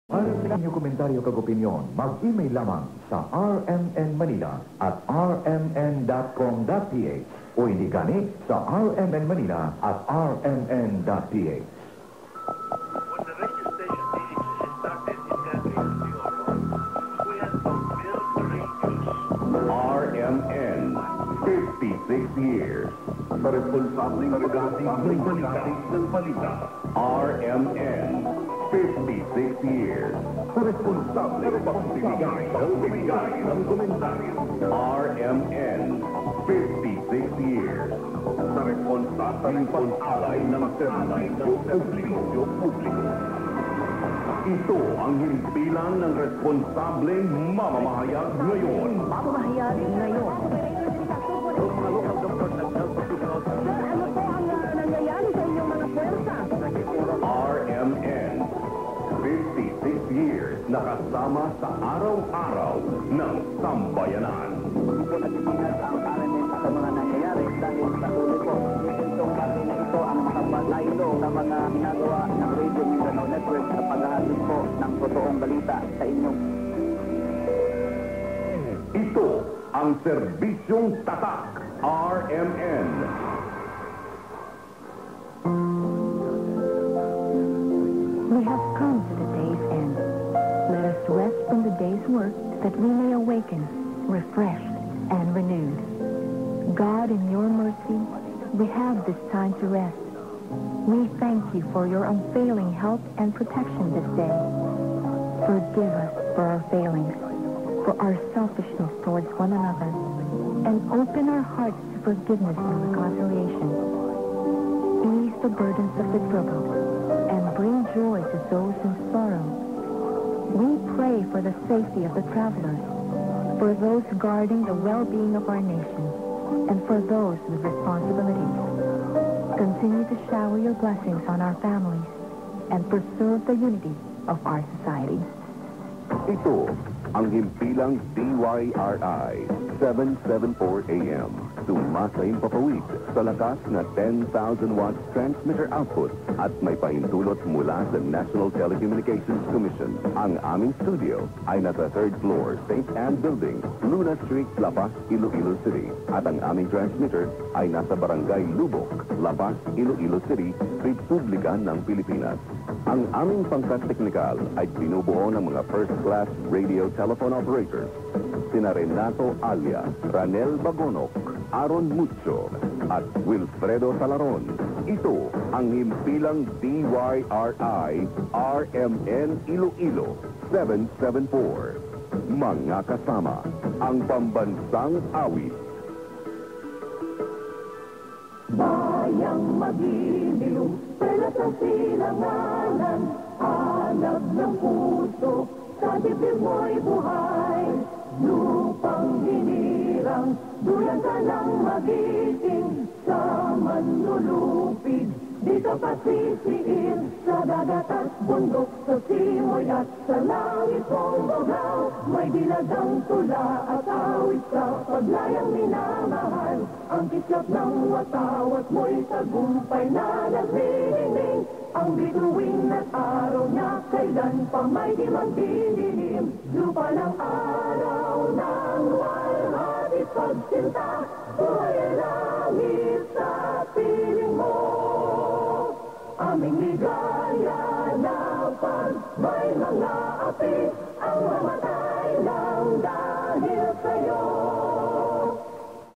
Para sa inyong komentaryo kag opinyon, mag-email lamang sa rmnmanila@rmn.com.ph o hindi gani sa rmnmanila@rmn.ph. When the radio station DXC started in Cagayan de Oro, we had to build radios. RMN, 56 years. Sa responsabling pagdating ng balita. RMN, 56 years. Sa responsabling pagbibigay ng komentaryo. RMN, 56 years. Sa responsabling pag-alay ng serbisyo publiko. Ito ang himpilan ng responsableng mamamahayag ngayon. Mamamahayag ngayon. Ano po ang nangyayari sa inyong mga pwersa? RMN, 56 years nakasama sa araw-araw ng sambayanan. Nagsisingat ang RMN sa mga nangyayari dahil patuloy po. Itong parte na ito ang makapalaylo sa mga ginagawa ng Radio Mindanao Network sa paghahatid po ng totoong balita sa inyong. Ito ang serbisyong tatak RMN. We have come to the day's end. Let us rest from the day's work that we may awaken, refreshed, and renewed. God, in your mercy, we have this time to rest. We thank you for your unfailing help and protection this day. Forgive us for our failings, for our selfishness towards one another, and open our hearts to forgiveness and reconciliation. Ease the burdens of the troubled, and bring joy to those in sorrow. We pray for the safety of the travelers, for those guarding the well-being of our nation, and for those with responsibilities. Continue to shower your blessings on our families and preserve the unity of our society. Ito ang himpilang DYRI 774 AM. Sumasayang papawid sa lakas na 10,000 watts transmitter output at may pahintulot mula sa National Telecommunications Commission. Ang aming studio ay nasa 3rd floor, St. Anne Building, Luna Street, La Paz, Iloilo City. At ang aming transmitter ay nasa Barangay Lubok, La Paz, Iloilo City, Republika ng Pilipinas. Ang aming pangkat teknikal ay binubuo ng mga first-class radio telephone operators. Sina Renato Alia, Ranel Bagonok, Aaron Mucho, at Wilfredo Talaron. Ito ang himpilang DYRI RMN Iloilo 774. Mga kasama, ang pambansang awit. Bayang magiliw, pala sa silanganan, hanap ng puso, sa dibdib mo'y buhay. Lupang hinirang, duyan ka lang magising, sa manlulupig, di ka pasisiin, sa dagat at bundok, sa simoy at sa langit mong bugaw. May dilagang tula at awit sa paglayang minamahal, ang kislap ng watawat mo'y tagumpay na naglilingning. Ang bituin at araw na kailan pa may di magdidilim, lupa ng araw ng walhati pagsinta, buhay langit sa piling mo. Aming ligaya na pag may mga api,